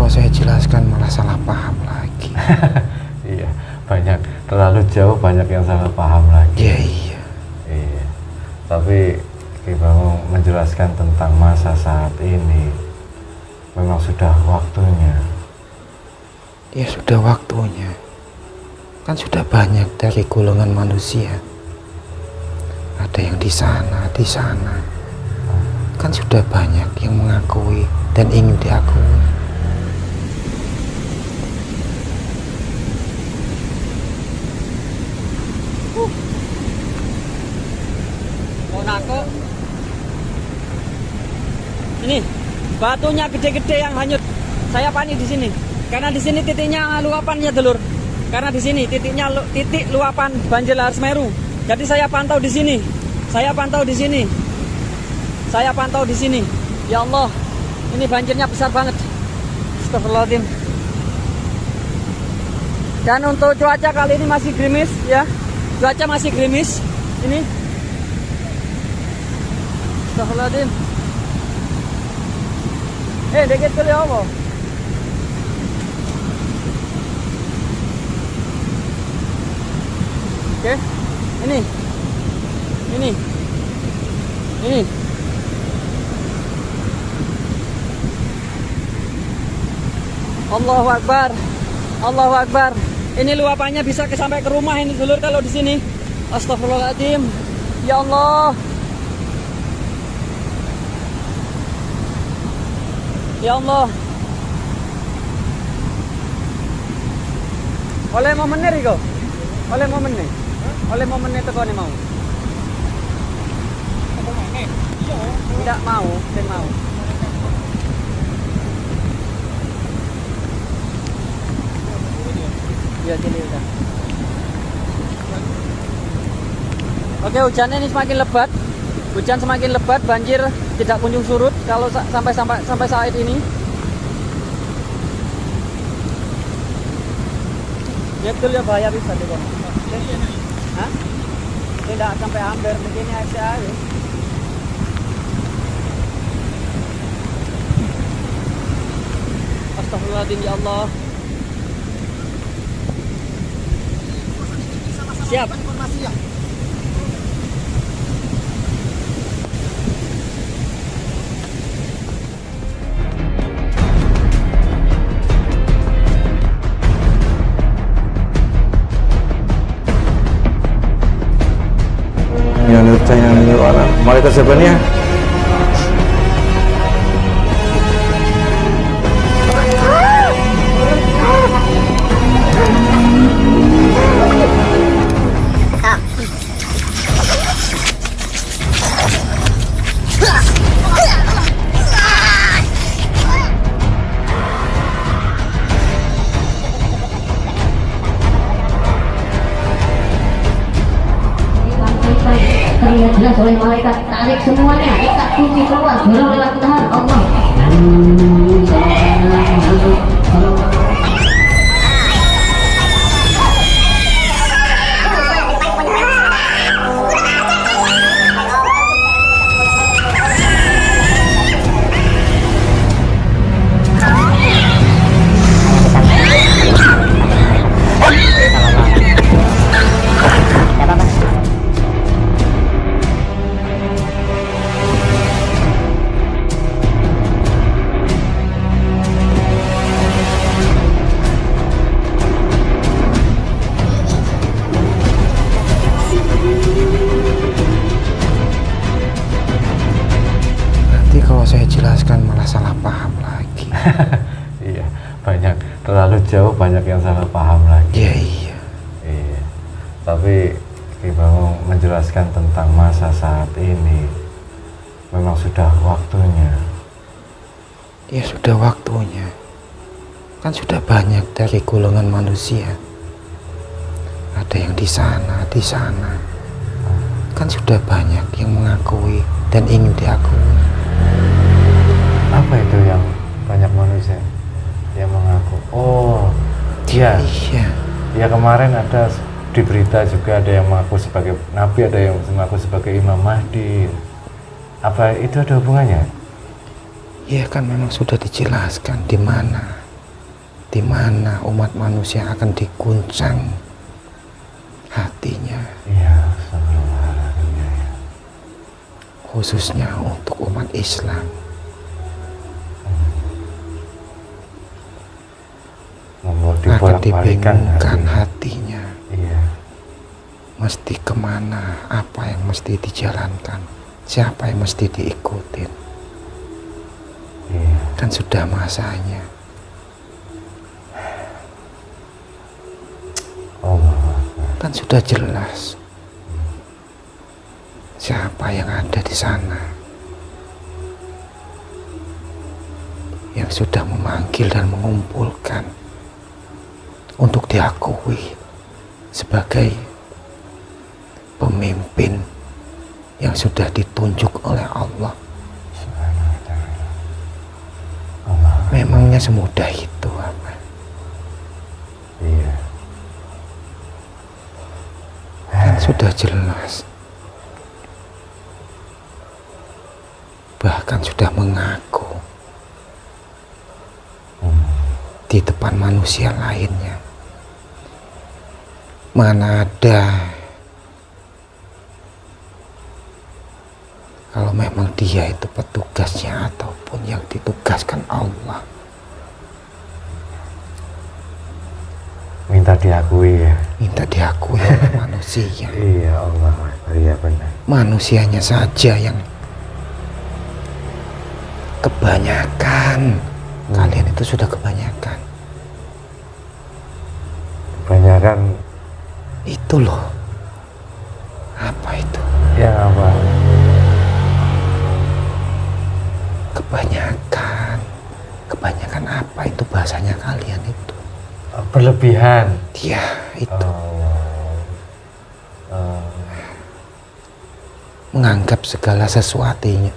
kalau saya jelaskan malah salah paham lagi. Iya, terlalu jauh banyak yang salah paham lagi. Iya. Iya. Tapi Ki Bangun menjelaskan tentang masa saat ini memang sudah waktunya. Ya sudah waktunya. Kan sudah banyak dari golongan manusia. Ada yang di sana, di sana. Kan sudah banyak yang mengakui dan ingin diakui. Nako. Ini batunya gede-gede yang hanyut. Saya panik di sini. Karena di sini titiknya luapannya, Dulur. Karena di sini titik luapan banjir lahar Semeru. Jadi saya pantau di sini. Saya pantau di sini. Saya pantau di sini. Ya Allah, ini banjirnya besar banget. Astagfirullahaladzim. Dan untuk cuaca kali ini masih gerimis, ya. Cuaca masih gerimis. Ini. Astagfirullahaladzim. Dikit kali apa? Oke. Ini. Allahu Akbar. Allahu Akbar. Ini luapannya bisa sampai ke rumah ini, Dulur, kalau di sini. Astagfirullahaladzim. Ya Allah. Ya Allah. Oleh mau menir iku? Oleh mau menir? Oleh mau menir teko ne mau? Tidak mau, dan mau. Ya gini udah. Oke, hujannya ini semakin lebat. Hujan semakin lebat, banjir tidak kunjung surut kalau sampai saat ini. Ya betul ya, bahaya bisa di bawah. Hah? Tidak sampai hampir begini aja. Astagfirullahaladzim, ya Allah. Siap. Yang orang malaikat sebenarnya terlihat jelas oleh malaikat. Tarik semuanya, kita kunci keluar. Gerak Tuhan Allah. Kalau saya jelaskan malah salah paham lagi. Iya, terlalu jauh banyak yang salah paham lagi. Iya. Iya. Tapi Ki Bangun menjelaskan tentang masa saat ini memang sudah waktunya. Ya sudah waktunya. Kan sudah banyak dari golongan manusia. Ada yang di sana, di sana. Kan sudah banyak yang mengakui dan ingin diakui. Apa itu yang banyak manusia yang mengaku? Oh, iya. Ya kemarin ada di berita juga ada yang mengaku sebagai nabi, ada yang mengaku sebagai Imam Mahdi. Apa itu ada hubungannya? Ya kan memang sudah dijelaskan di mana di mana umat manusia akan diguncang hatinya. Iya, astagfirullahaladzim, ya. Khususnya untuk umat Islam. Akan dibingungkan hatinya. Iya. Mesti kemana, apa yang mesti dijalankan, siapa yang mesti diikutin. Iya. Kan sudah masanya. Kan sudah jelas siapa yang ada di sana, yang sudah memanggil dan mengumpulkan untuk diakui sebagai pemimpin yang sudah ditunjuk oleh Allah. Memangnya semudah itu apa? Iya. Kan sudah jelas, bahkan sudah mengaku di depan manusia lainnya. Mana ada kalau memang dia itu petugasnya ataupun yang ditugaskan Allah. Minta diakui ya. Minta diakui oleh manusia. Iya Allah, iya benar. Manusianya saja yang kebanyakan. Kalian itu sudah kebanyakan. Kebanyakan itu loh. Apa itu? yang apa? Kebanyakan. Kebanyakan apa itu bahasanya kalian itu? Berlebihan. Ya, itu. Menganggap segala sesuatunya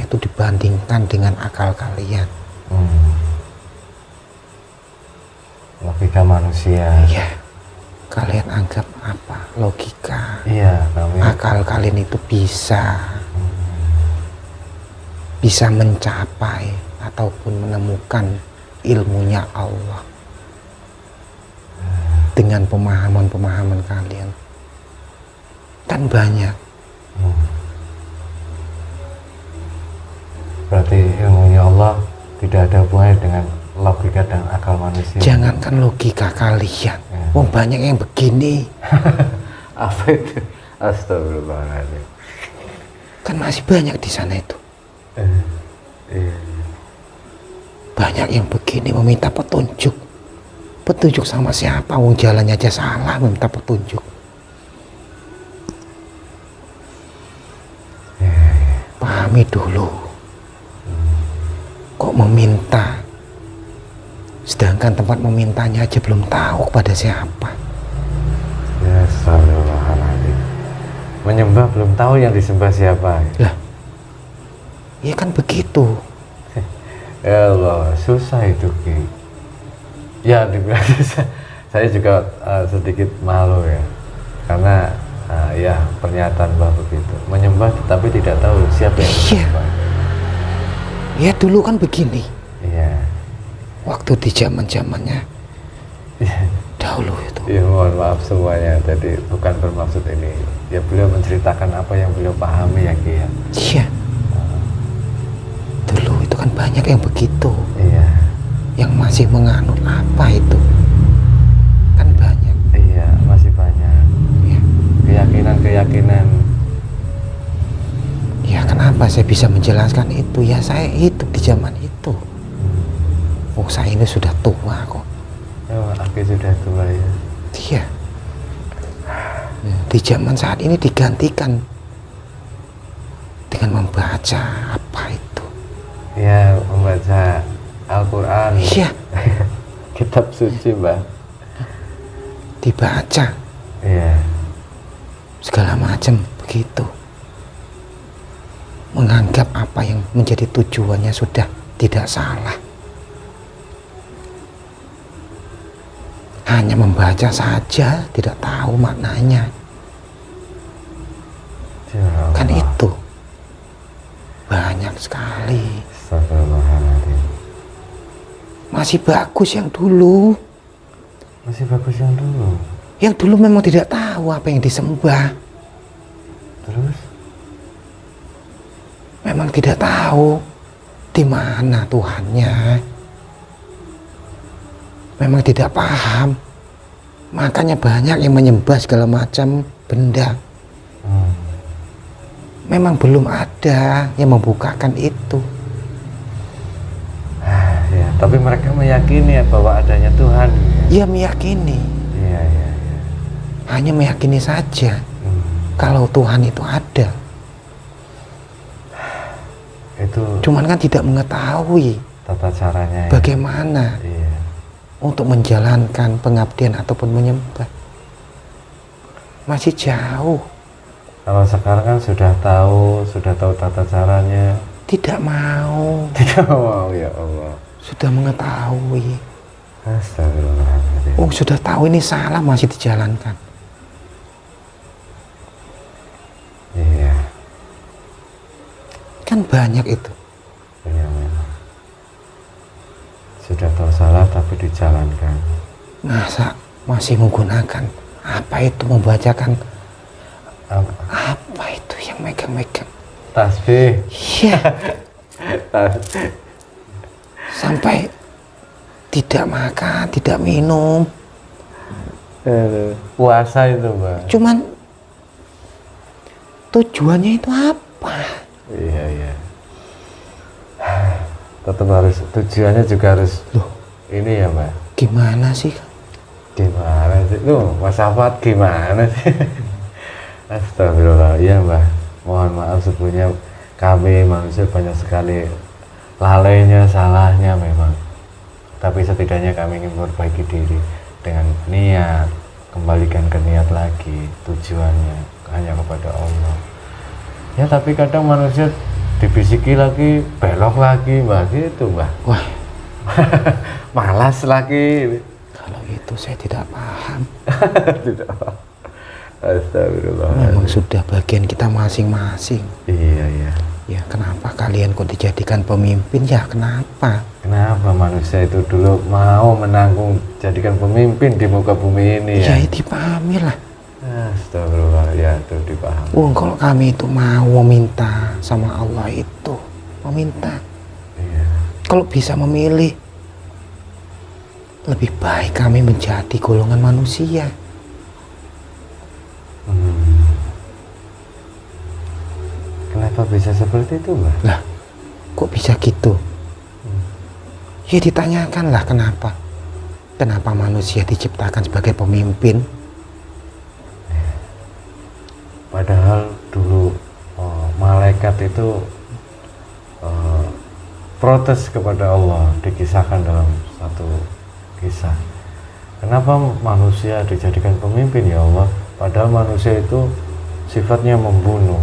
itu dibandingkan dengan akal kalian. Logika manusia. Iya. Kalian anggap apa? Logika. Iya, kami. Akal kalian itu bisa mencapai ataupun menemukan ilmunya Allah dengan pemahaman-pemahaman kalian. Kan banyak. Berarti ilmunya Allah tidak ada hubungannya dengan logika dan akal manusia. Jangankan logika kalian, banyak yang begini. Apa itu? Astagfirullahaladzim. Kan masih banyak di sana itu. Iya. Banyak yang begini meminta petunjuk. Petunjuk sama siapa? Wong jalannya aja salah meminta petunjuk. Pahami dulu. Kok meminta? Sedangkan tempat memintanya aja belum tahu kepada siapa. Ya, astagfirullahaladzim. Menyembah belum tahu yang disembah siapa. Lah, ya kan begitu. Ya Allah, susah itu Ki. Ya dibilang susah. Saya juga sedikit malu ya, karena ya pernyataan Mbah begitu. Menyembah tetapi tidak tahu siapa yang disembah. Ya dulu kan begini. Iya. Waktu di zamannya dahulu itu. Ya mohon maaf semuanya. Jadi bukan bermaksud ini. Ya beliau menceritakan apa yang beliau pahami ya Ki ya. Iya. Dulu itu kan banyak yang begitu. Iya. Yang masih menganut apa itu. Kan banyak. Iya, masih banyak. Ya. Keyakinan. Ya kenapa saya bisa menjelaskan itu? Ya saya hidup di zaman itu. Oh saya ini sudah tua kok. Oh, aku sudah tua ya. Iya. Di zaman saat ini digantikan dengan membaca apa itu? Ya, membaca Al-Quran. Iya. Kitab suci, Mbak. Dibaca. Iya. Segala macam begitu. Menganggap apa yang menjadi tujuannya sudah tidak salah. Hanya membaca saja, tidak tahu maknanya. Ya Allah. Kan itu banyak sekali. Astagfirullahaladzim. Masih bagus yang dulu. Masih bagus yang dulu. Yang dulu memang tidak tahu apa yang disembah. Terus? Memang tidak tahu di mana Tuhannya. Memang tidak paham. Makanya banyak yang menyembah segala macam benda. Memang belum ada yang membukakan itu. Ya, tapi mereka meyakini ya bahwa adanya Tuhan. Ia meyakini. Iya, iya, iya. Hanya meyakini saja kalau Tuhan itu ada. Itu Cuman kan tidak mengetahui tata caranya. bagaimana Iya. untuk menjalankan pengabdian ataupun menyembah. Masih jauh. Kalau sekarang kan sudah tahu tata caranya. Tidak mau. Tidak mau, ya Allah. Sudah mengetahui. Astagfirullahaladzim. Oh, sudah tahu ini salah masih dijalankan. Iya. Kan banyak itu. Iya memang. Sudah tahu salah tapi dijalankan. Masa masih menggunakan apa itu, membacakan apa itu yang megang-megang Tasbih. iya. Sampai tidak makan, tidak minum, Puasa itu, Mbak. cuman tujuannya itu apa? Iya, iya. Tetap harus, tujuannya juga harus Loh, ini ya, Mbak. gimana sih? Gimana sih? Loh, Mas Afat gimana sih? Astagfirullah. Iya, Mbak. Mohon maaf sebelumnya kami manusia banyak sekali lalainya, salahnya memang. Tapi setidaknya kami ingin memperbaiki diri dengan niat, kembalikan ke niat lagi, tujuannya hanya kepada Allah. Ya, tapi kadang manusia dibisiki lagi, belok lagi, Mbak, gitu, Mbak. Wah, Malas lagi. kalau itu saya tidak paham. Tidak. Astagfirullah. Memang sudah bagian kita masing-masing. Iya, iya. Ya kenapa kalian kok dijadikan pemimpin? Ya kenapa? Kenapa manusia itu dulu mau menanggung jadikan pemimpin di muka bumi ini ya? Ya dipahami lah. Astagfirullah, ya itu dipahami. Kalau kami itu mau meminta sama Allah itu, meminta. Iya. Kalau bisa memilih, lebih baik kami menjadi golongan manusia. Kenapa bisa seperti itu, Mbak? Lah, kok bisa gitu? Ya ditanyakanlah kenapa. Kenapa manusia diciptakan sebagai pemimpin? Padahal dulu malaikat itu protes kepada Allah, dikisahkan dalam satu kisah. Kenapa manusia dijadikan pemimpin ya Allah? Padahal manusia itu sifatnya membunuh.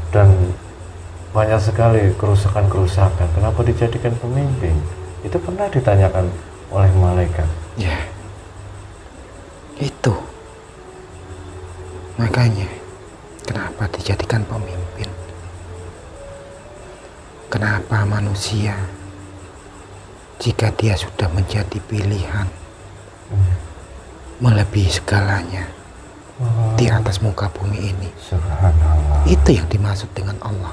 Dan banyak sekali kerusakan-kerusakan. Kenapa dijadikan pemimpin? Itu pernah ditanyakan oleh malaikat. Ya, itu. Makanya, kenapa dijadikan pemimpin? Kenapa manusia, jika dia sudah menjadi pilihan, melebihi segalanya di atas muka bumi ini? Subhanallah. Itu yang dimaksud dengan Allah.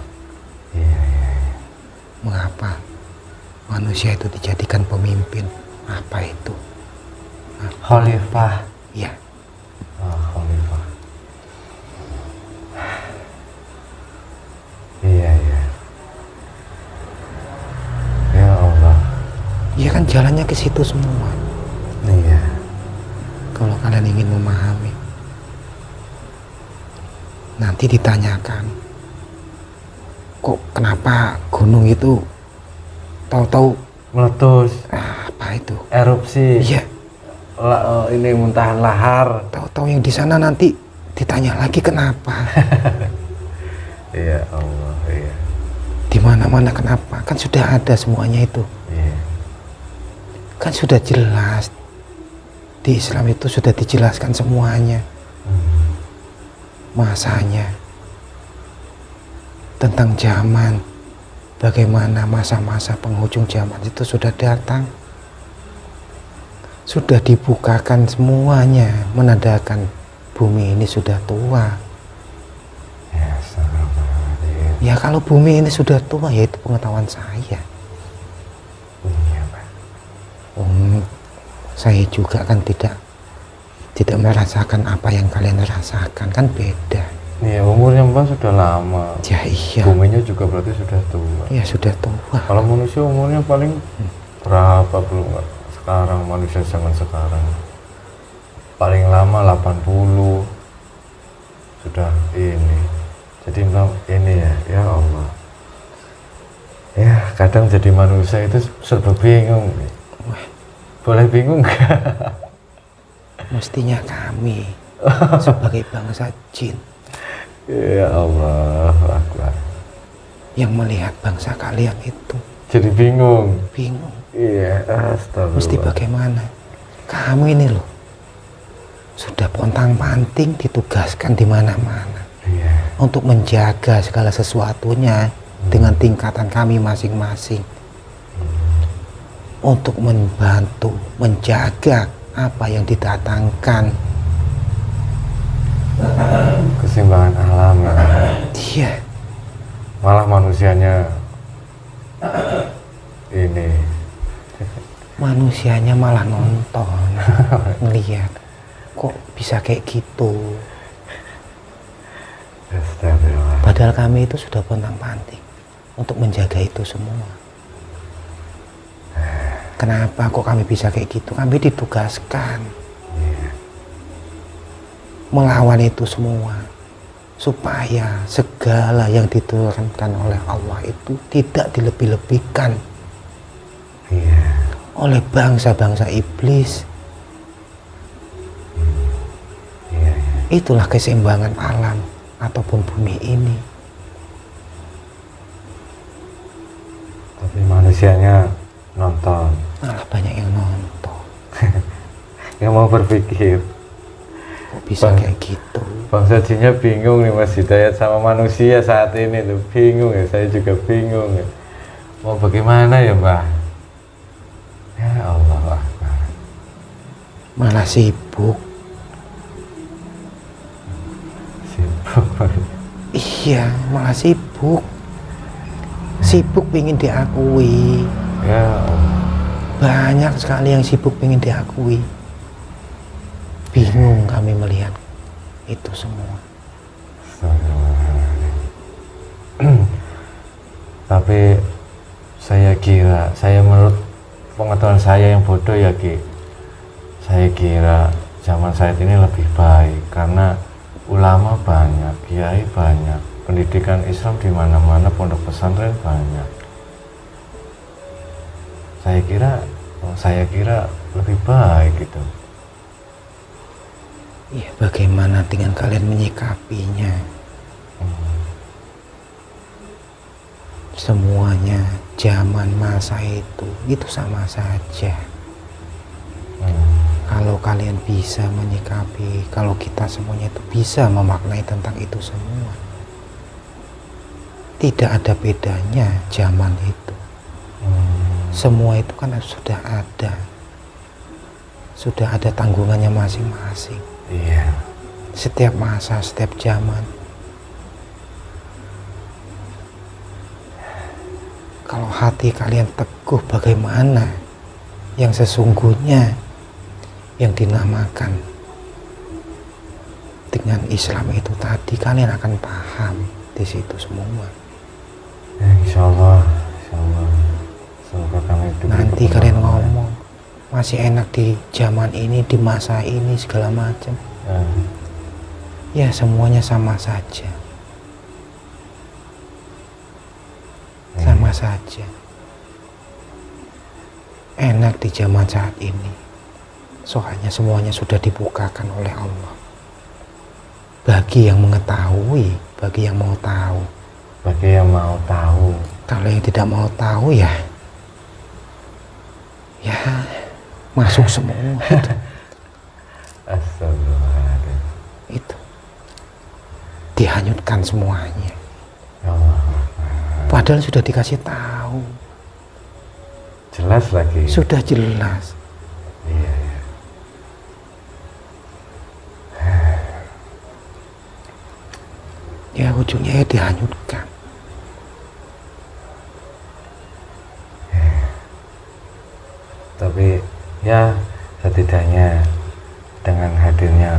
Iya, iya, iya. Mengapa manusia itu dijadikan pemimpin? Apa itu? Khalifah. Ya, Khalifah. Iya, iya. Ya Allah. ya kan jalannya ke situ semua. Iya. Kalau kalian ingin memahami, nanti ditanyakan, kok kenapa gunung itu tahu-tahu Meletus, apa itu? erupsi. Iya, Ini muntahan lahar. tahu-tahu yang di sana nanti ditanya lagi kenapa? Iya Allah, iya. Di mana-mana kenapa? Kan sudah ada semuanya itu. Iya. Kan sudah jelas. Di Islam itu sudah dijelaskan semuanya. Masanya, tentang zaman, bagaimana masa-masa penghujung zaman itu sudah datang. Sudah dibukakan semuanya, menandakan bumi ini sudah tua. Ya, astagfirullahaladzim. Ya kalau bumi ini sudah tua, ya itu pengetahuan saya. Iya, Pak. Saya juga kan tidak merasakan apa yang kalian rasakan, kan beda. Iya, umurnya Mbak sudah lama. Ya iya. Buminya juga berarti sudah tua. Ya sudah tua. Kalau manusia umurnya paling berapa belum nggak? Sekarang manusia zaman sekarang paling lama 80 sudah ini. Jadi Mbak ini ya Allah. Ya kadang jadi manusia itu serba bingung. Boleh bingung nggak? Mestinya kami sebagai bangsa jin Ya Allah, Akbar. yang melihat bangsa kalian itu Jadi bingung. bingung. Iya, astagfirullah. Mesti bagaimana? Kami ini loh sudah pontang-panting ditugaskan di mana-mana Iya. untuk menjaga segala sesuatunya dengan tingkatan kami masing-masing, untuk membantu menjaga apa yang didatangkan. Keseimbangan alam ya. Iya, Malah manusianya ini manusianya malah nonton, ngeliat kok bisa kayak gitu. astagfirullah. Padahal kami itu sudah pontang-panting untuk menjaga itu semua. Kenapa kok kami bisa kayak gitu? Kami ditugaskan melawan itu semua, supaya segala yang diturunkan oleh Allah itu tidak dilebih-lebihkan Iya. oleh bangsa-bangsa iblis. Iya. Itulah keseimbangan alam ataupun bumi ini. Tapi manusianya nonton, Malah banyak yang nonton. nggak mau berpikir. Kok bisa Bang. kayak gitu? Bangsa jinnya bingung nih Mas Hidayat sama manusia saat ini tuh bingung ya. Saya juga bingung ya. Mau bagaimana ya Mbak? Ya Allah Akbar. Malah sibuk. Sibuk. Iya, malah sibuk. Sibuk ingin diakui. Ya Allah. Banyak sekali yang sibuk ingin diakui. Bingung kami melihat itu semua. Tapi saya kira, saya menurut pengetahuan saya yang bodoh ya Ki, saya kira zaman saat ini lebih baik karena ulama banyak, kiai banyak, pendidikan Islam di mana-mana, pondok pesantren banyak. Saya kira lebih baik gitu. Ya, bagaimana dengan kalian menyikapinya? Semuanya zaman masa itu sama saja. Kalau kalian bisa menyikapi, kalau kita semuanya itu bisa memaknai tentang itu semua, tidak ada bedanya zaman itu. Semua itu kan sudah ada tanggungannya masing-masing. Iya. Setiap masa, setiap zaman. Kalau hati kalian teguh bagaimana yang sesungguhnya yang dinamakan dengan Islam itu tadi, kalian akan paham di situ semua. Ya, insya Allah. Semoga kami diberi Nanti keberkahan. kalian ngomong masih enak di zaman ini, di masa ini, segala macam. Ya semuanya sama saja. Sama saja. Enak di zaman saat ini. Soalnya semuanya sudah dibukakan oleh Allah. Bagi yang mengetahui, bagi yang mau tahu. Bagi yang mau tahu. Kalau yang tidak mau tahu ya masuk semua itu. Astagfirullahaladzim. Itu dihanyutkan semuanya. Ya Allah. Padahal sudah dikasih tahu. Jelas lagi. Sudah jelas. Iya, iya. Ya ujungnya ya dihanyutkan. Tapi ya setidaknya dengan hadirnya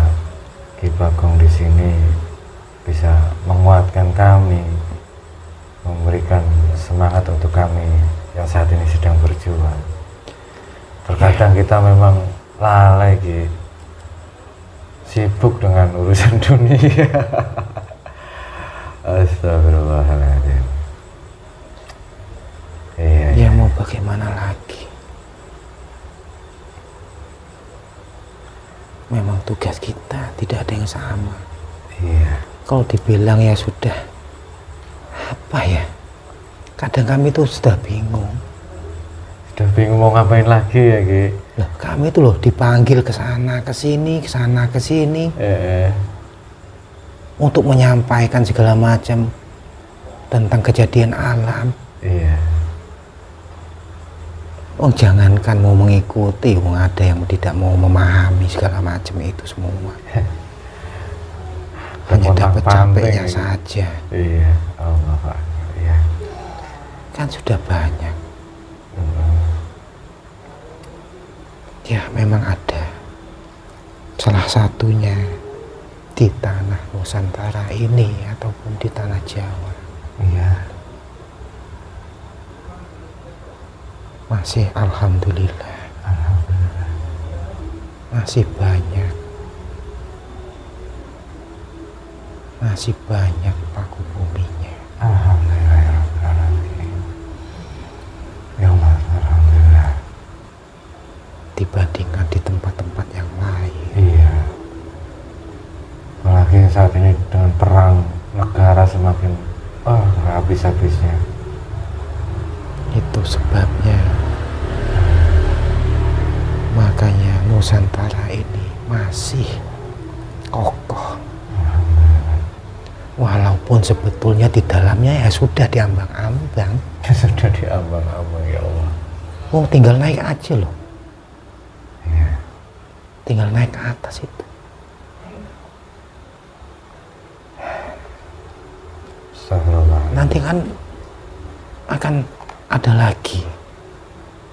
Ki Bagong di sini bisa menguatkan kami, memberikan semangat untuk kami yang saat ini sedang berjuang. Terkadang kita memang lalai, Ki, sibuk dengan urusan dunia. Astagfirullahaladzim. Iya, Ya mau bagaimana lagi? Memang tugas kita tidak ada yang sama. iya. Kalau dibilang ya sudah, apa ya? Kadang kami tuh sudah bingung. Sudah bingung mau ngapain lagi ya, Ki? Loh, kami tuh loh dipanggil ke sana, ke sini, ke sana, ke sini untuk menyampaikan segala macam tentang kejadian alam. Iya. Oh, jangankan mau mengikuti, ada yang tidak mau memahami segala macam itu semua. Hanya dapat capeknya saja. Iya, Allah Akbar. Iya. Kan sudah banyak. Ya memang ada. Salah satunya di tanah Nusantara ini ataupun di tanah Jawa. Iya. Masih alhamdulillah. Alhamdulillah. Masih banyak. Masih banyak paku buminya. Alhamdulillah ya Rabbil Alamin. Ya Allah, alhamdulillah. Dibandingkan di tempat-tempat yang lain. Iya. Apalagi saat ini dengan perang negara semakin nggak habis-habisnya. Itu sebabnya. Makanya Nusantara ini masih kokoh. Walaupun sebetulnya di dalamnya ya sudah diambang-ambang. Sudah diambang-ambang ya Allah. Oh, tinggal naik aja loh. Iya. Tinggal naik ke atas itu. Astagfirullah. Nanti kan akan ada lagi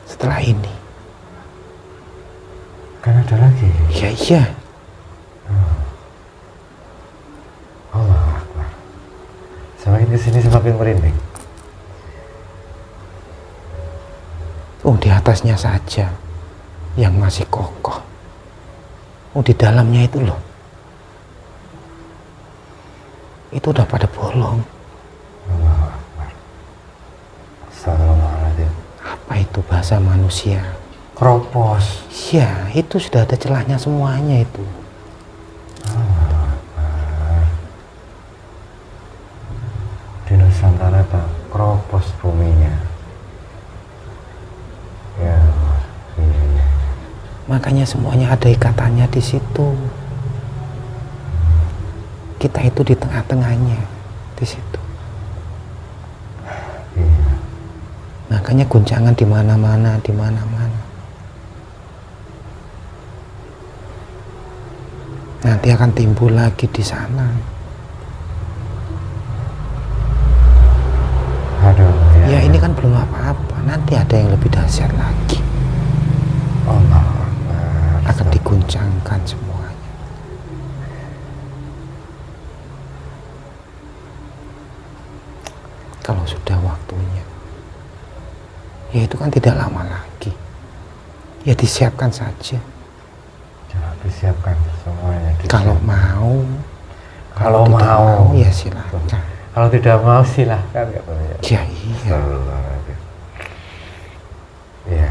setelah ini. Kan ada lagi. Ya iya. Allah Akbar. Semakin kesini semakin merinding. Oh, di atasnya saja yang masih kokoh. Oh, di dalamnya itu loh. Itu udah pada bolong. Allah Akbar. Astagfirullahaladzim. Apa itu bahasa manusia? Kropos. Ya, itu sudah ada celahnya semuanya itu. Di Nusantara tak kropos buminya. Ya Allah. Iya. Makanya semuanya ada ikatannya di situ. Kita itu di tengah-tengahnya di situ. Iya. Makanya guncangan di mana-mana, di mana-mana. Nanti akan timbul lagi di sana. Aduh. Ya ini kan belum apa-apa. Nanti ada yang lebih dahsyat lagi. Allah Akbar. Akan diguncangkan semuanya. Kalau sudah waktunya. Ya itu kan tidak lama lagi. Ya disiapkan saja. Jangan disiapkan semuanya. Kalau mau. Kalau tidak mau. ya silakan. Kalau tidak mau silahkan katanya. Ya iya. Astagfirullahaladzim. Iya.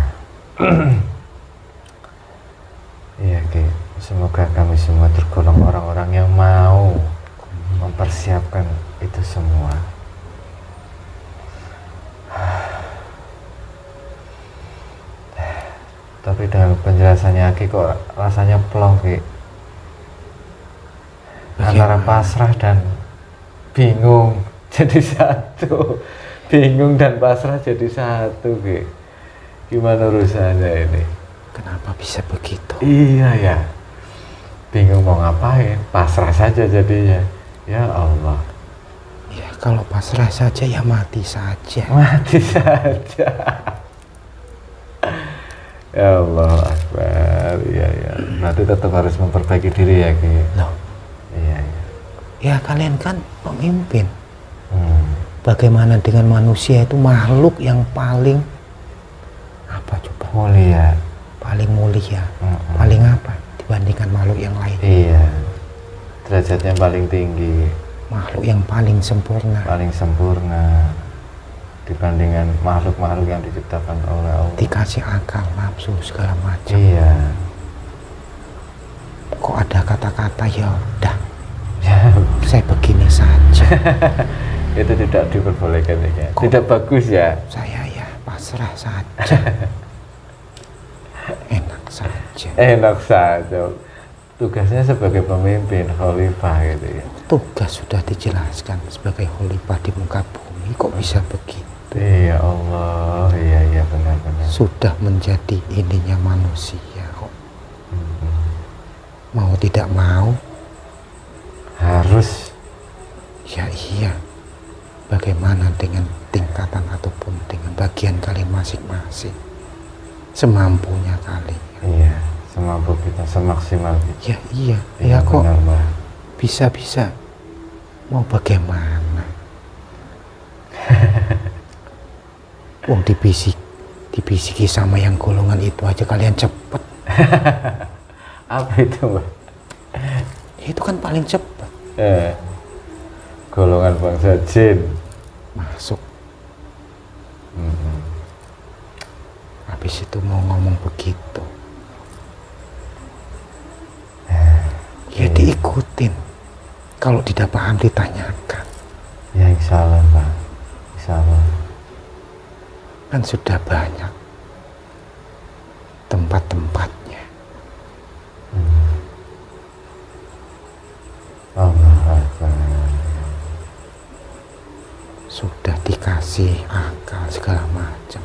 Iya, Ki. Semoga kami semua tergolong orang-orang yang mau mempersiapkan itu semua. Tapi dengan penjelasannya Ki kok rasanya plong, Ki. Antara pasrah dan bingung jadi satu. bingung dan pasrah jadi satu, Ki. Gimana urusannya ini? Kenapa bisa begitu? Iya ya, bingung mau ngapain, pasrah saja jadinya. Ya Allah, Ya kalau pasrah saja ya mati saja. mati saja. Ya Allah Akbar, iya ya. Berarti tetap harus memperbaiki diri ya, Ki. Loh, Iya ya. ya kalian kan pemimpin. Hmm. Bagaimana dengan manusia itu makhluk yang paling apa coba? Mulia. Paling mulia. Mm-mm. Paling apa dibandingkan makhluk yang lain? Iya. Derajatnya paling tinggi, Makhluk yang paling sempurna. paling sempurna dibandingkan makhluk-makhluk yang diciptakan oleh Allah. Dikasih akal, nafsu segala macam. Iya. Kok ada kata-kata ya udah, Ya, saya begini saja. itu tidak diperbolehkan ya. Kok? Tidak bagus ya. Saya ya pasrah saja. Enak saja. Enak saja. Tugasnya sebagai pemimpin khalifah gitu ya. Tugas sudah dijelaskan sebagai khalifah di muka bumi, kok bisa begitu? Iya Allah, iya iya benar-benar. Sudah menjadi ininya manusia kok. Mau tidak mau, Harus. ya iya. Bagaimana dengan tingkatan ataupun dengan bagian kalian masing-masing? Semampunya kalian. Iya, semampu kita, semaksimal kita. Ya iya, Iya, ya kok benar, Mbak. bisa-bisa. Mau bagaimana? Wong dibisiki sama yang golongan itu aja kalian cepet. Apa itu, Mbak? Itu kan paling cepet Golongan bangsa jin. masuk. Mm-mm. Habis itu mau ngomong begitu, ya diikutin. Kalau tidak paham ditanyakan. Ya insya Allah, Pak. Insya Allah. Kan sudah banyak tempat-tempatnya. Allah Akbar. Sudah dikasih akal segala macam.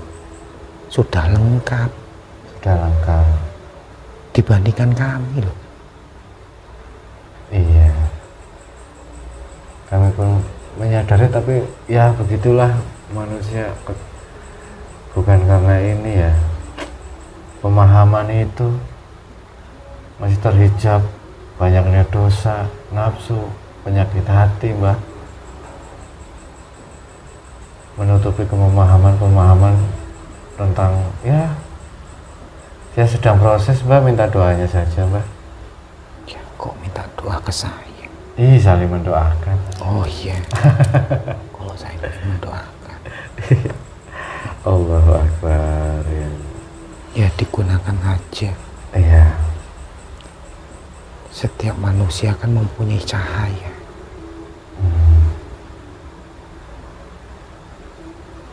Sudah lengkap Sudah lengkap. dibandingkan kami loh. Iya. Kami pun menyadari, tapi ya begitulah manusia. Bukan karena ini ya, pemahaman itu masih terhijab banyaknya dosa, nafsu, penyakit hati, Mbak. Menutupi pemahaman tentang ya, saya sedang proses, Mbak. Minta doanya saja, Mbak. Ya kok minta doa ke saya? Ih, saling mendoakan. Oh iya. Kalau saya ingin mendoakan, Allahu Akbar. Ya. ya digunakan aja. Iya. Setiap manusia kan mempunyai cahaya.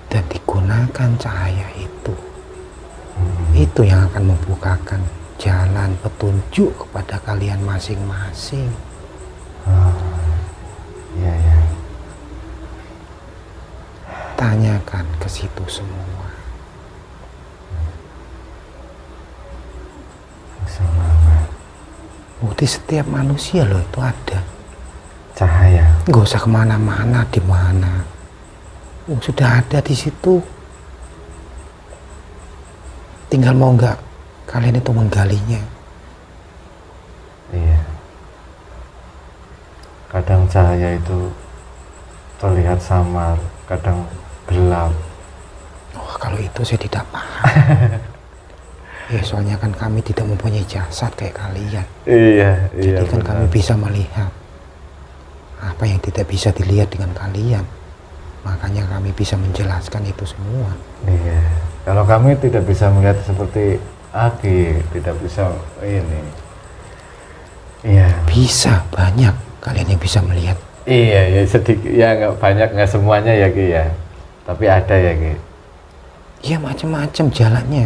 Dan digunakan cahaya itu. Itu yang akan membukakan jalan petunjuk kepada kalian masing-masing. Iya, ya. Tanyakan ke situ semua. Semangat. Di setiap manusia loh itu ada. Cahaya. Nggak usah kemana-mana, di mana. Sudah ada di situ. Tinggal mau nggak kalian itu menggalinya. Iya. Kadang cahaya itu terlihat samar, kadang gelap. Wah, kalau itu saya tidak paham. Ya soalnya kan kami tidak mempunyai jasad kayak kalian. Iya, Jadi kan kami bisa melihat apa yang tidak bisa dilihat dengan kalian. Makanya kami bisa menjelaskan itu semua. Iya. Kalau kami tidak bisa melihat seperti Aki, tidak bisa ini. Iya. Bisa banyak kalian yang bisa melihat. Iya, ya sedikit, ya nggak banyak, nggak semuanya ya Ki ya. Tapi ada ya Ki. Ya macam-macam jalannya.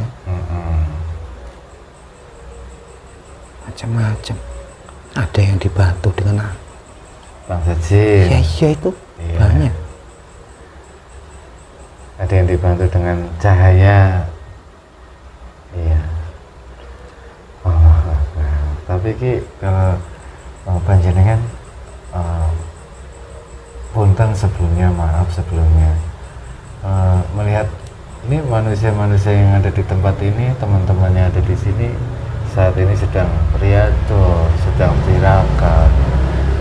Macam-macam. Ada yang dibantu dengan bangsa jin. ya iya itu Iya. banyak. ada yang dibantu dengan cahaya. Iya. Allah. Tapi ki kalau panjenengan punten sebelumnya, maaf sebelumnya, melihat ini manusia-manusia yang ada di tempat ini, teman-teman yang ada di sini saat ini sedang riado, sedang tirakat,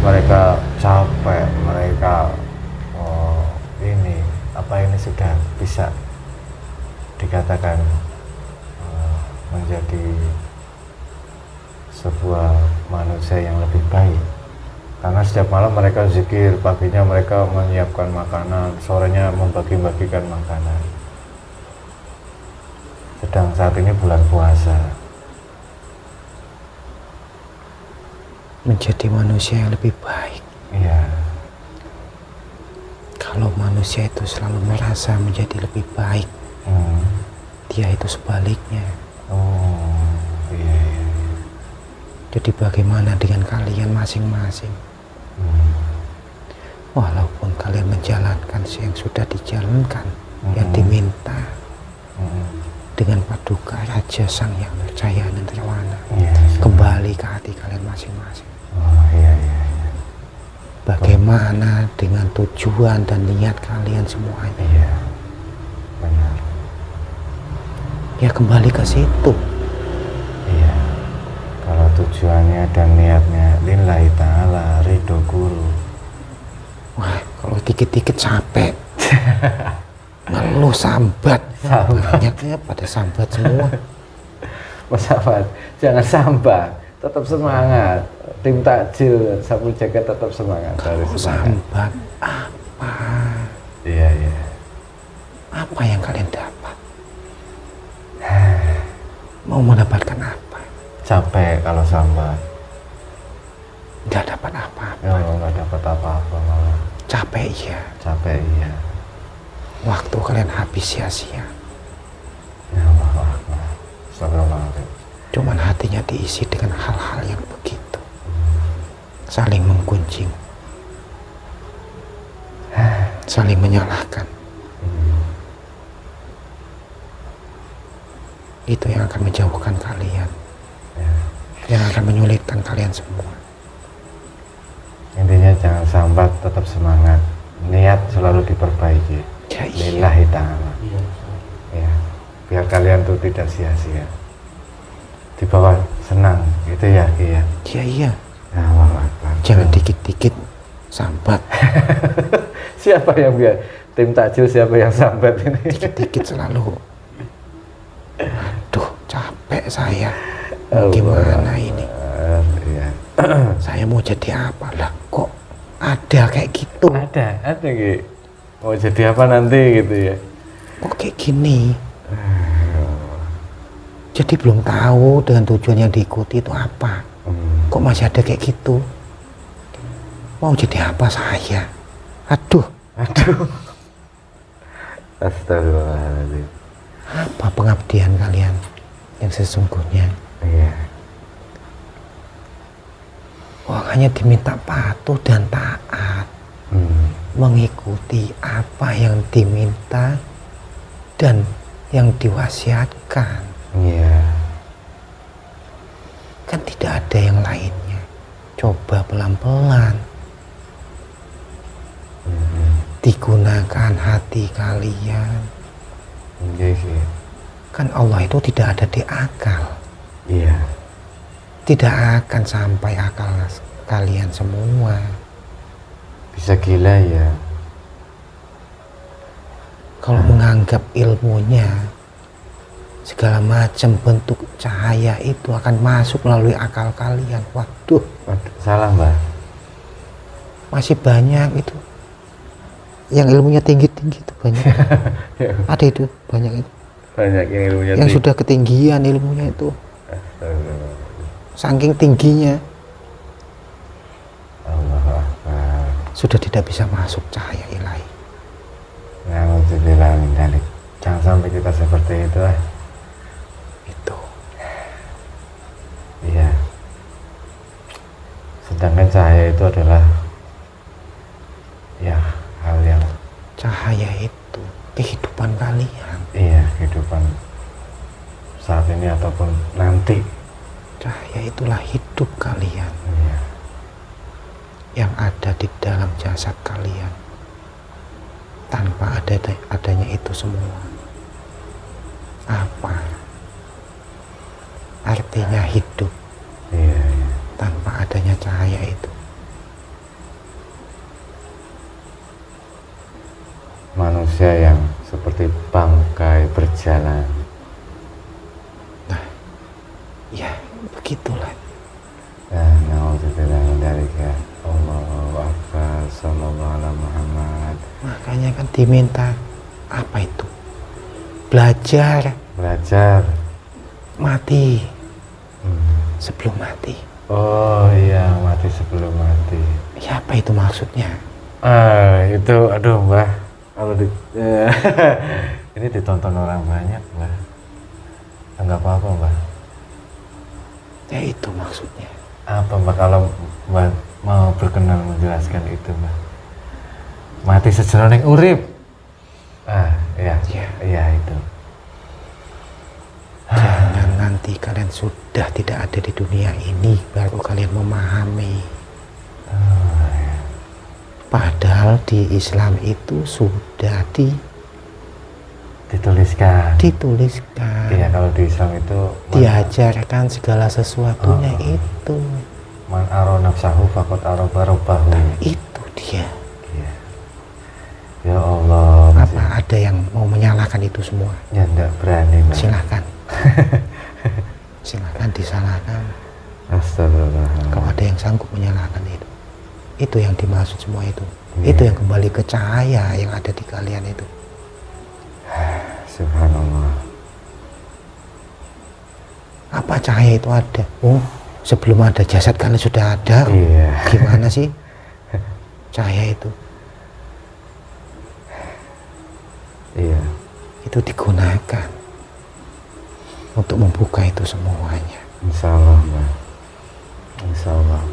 mereka capek, mereka ini sudah bisa dikatakan menjadi sebuah manusia yang lebih baik, karena setiap malam mereka zikir, paginya mereka menyiapkan makanan, sorenya membagi-bagikan makanan. Sedang saat ini bulan puasa. Menjadi manusia yang lebih baik. Iya. Kalau manusia itu selalu merasa menjadi lebih baik, dia itu sebaliknya. Oh, iya. Jadi bagaimana dengan kalian masing-masing? Walaupun kalian menjalankan yang sudah dijalankan, yang diminta, dengan paduka Raja Sang Yang Percaya dan Terwana, kembali ke hati kalian masing-masing. Oh, iya. Bagaimana dengan tujuan dan niat kalian semuanya? Iya, benar. Ya kembali ke situ. Iya. Kalau tujuannya dan niatnya lillahi ta'ala, ridho guru. Wah, kalau dikit-dikit capek. Ngeluh sambat. Banyaknya pada sambat semua. Mas Afad, jangan sambat, tetap semangat. Tim takjil sapu jagat tetap semangat. Harus semangat. Sambat apa? Iya. Apa yang kalian dapat? Mau mendapatkan apa? Capek kalau sambat. Nggak dapat apa-apa. Nggak dapat apa-apa malah. Capek iya. Capek iya. Waktu kalian habis sia-sia. Ya Allah. Astagfirullahaladzim. Cuman hatinya diisi dengan hal-hal yang begitu. Saling menggunjing, saling menyalahkan. Itu yang akan menjauhkan kalian, yang akan menyulitkan kalian semua. Intinya jangan sambat, tetap semangat. Niat selalu diperbaiki. Ya, iya. Lillahi ta'ala. Ya, biar kalian tuh tidak sia-sia. Di bawah senang, gitu ya, Ki ya. Iya. Ya Allah. Jangan dikit-dikit sambat. Siapa yang biar tim takjil, siapa yang sambat ini? Dikit-dikit selalu. Aduh, capek saya. Gimana ini? Iya. Saya mau jadi apa lah? Kok ada kayak gitu? Ada Ki. Mau jadi apa nanti gitu ya? Kok kayak gini? Jadi belum tahu dengan tujuan yang diikuti itu apa. Kok masih ada kayak gitu? Mau jadi apa saya? Aduh. Astagfirullahaladzim. Apa pengabdian kalian yang sesungguhnya? Iya. Hanya diminta patuh dan taat, mengikuti apa yang diminta dan yang diwasiatkan. Iya. Kan tidak ada yang lainnya. Coba pelan-pelan. Digunakan hati kalian. Iya. Kan Allah itu tidak ada di akal. Iya. Tidak akan sampai akal kalian semua. Bisa gila ya. Kalau menganggap ilmunya, segala macam bentuk cahaya itu akan masuk melalui akal kalian. Waduh, salah Mbak. masih banyak itu. Yang ilmunya tinggi-tinggi itu banyak. Ada itu, banyak itu. Banyak yang ilmunya Yang sudah ketinggian ilmunya itu. Saking tingginya. Allah Akbar. Sudah tidak bisa masuk cahaya ilahi. Alhamdulillah min dzalik. Jangan sampai kita seperti itu lah. Itu. Iya. Sedangkan cahaya itu adalah ya hal yang Cahaya itu kehidupan Iya, kehidupan saat ini ataupun nanti. Cahaya itulah hidup kalian. Iya. Yang ada di dalam jasad kalian. Tanpa adanya itu semua. Apa artinya hidup? Iya, iya. Tanpa adanya cahaya itu. Manusia yang seperti bangkai berjalan. Nah, ya begitulah. Na'udzubillah dari Allahu Akbar, sallallahu ala Muhammad. Makanya kan diminta apa itu? Belajar mati sebelum mati. Oh iya, mati sebelum mati. Ya apa itu maksudnya? Itu aduh Mbah, kalau ini ditonton orang banyak Mbah. Enggak apa-apa Mbah. Ya itu maksudnya. Apa Mbah kalau Mbah mau berkenan menjelaskan itu Mbah? Mati sejroning urip. Iya itu. Jangan nanti kalian sudah tidak ada di dunia ini baru kalian memahami. Padahal di Islam itu sudah dituliskan. Iya, kalau di Islam itu diajarkan segala sesuatunya itu. Man aro nafsahu faqad araba rabbahu. Itu dia. Iya. Ya Allah. Apa ada yang mau menyalahkan itu semua? Ya enggak berani Mbak. Silahkan. Silahkan disalahkan. Astagfirullah. Kalau ada yang sanggup menyalahkan itu yang dimaksud semua itu. Itu yang kembali ke cahaya yang ada di kalian itu. Subhanallah. Apa cahaya itu ada? Oh, sebelum ada jasad kalian sudah ada. Iya. Gimana sih cahaya itu? Iya. Itu digunakan untuk membuka itu semuanya. Insya Allah Mbak. Insya Allah.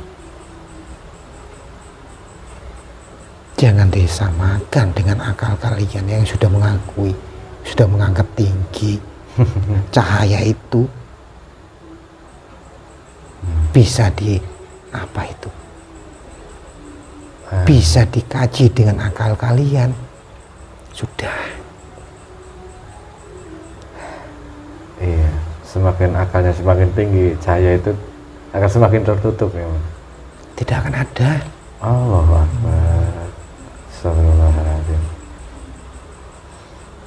Jangan disamakan dengan akal kalian yang sudah mengakui, sudah menganggap tinggi cahaya itu bisa bisa dikaji dengan akal kalian. Sudah. Iya, semakin akalnya semakin tinggi, cahaya itu akan semakin tertutup ya Mas. Tidak akan ada. Allahu Akbar. Astagfirullahaladzim.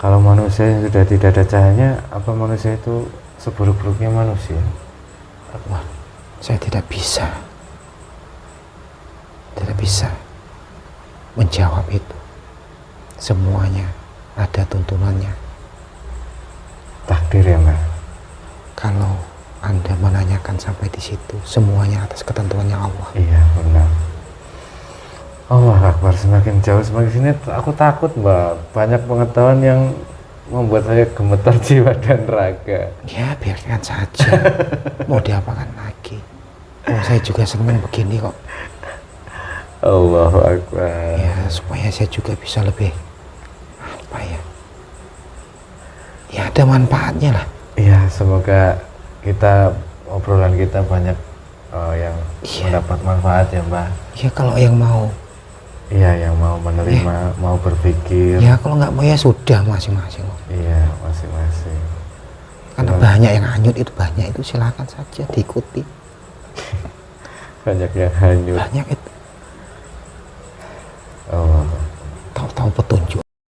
Kalau manusia yang sudah tidak ada cahayanya, apa manusia itu seburuk-buruknya manusia? Wah, saya tidak bisa menjawab itu. Semuanya ada tuntunannya. Takdir ya Mbak. Kalau Anda menanyakan sampai di situ, semuanya atas ketentuannya Allah. Iya benar. Allah Akbar, semakin jauh semakin sini aku takut Mbak. Banyak pengetahuan yang membuat saya gemetar jiwa dan raga. Ya biarkan saja. Mau diapakan lagi? Oh, saya juga senang begini kok. Allahu Akbar. Ya supaya saya juga bisa lebih apa ya? Ya ada manfaatnya lah. Iya, semoga obrolan kita banyak yang mendapat manfaat ya Mbak. Ya kalau yang mau. Iya, yang mau menerima, mau berpikir. Ya kalau nggak mau ya sudah masing-masing. Iya, masing-masing. Karena banyak yang hanyut itu silakan saja diikuti. Banyak yang hanyut. Banyak itu.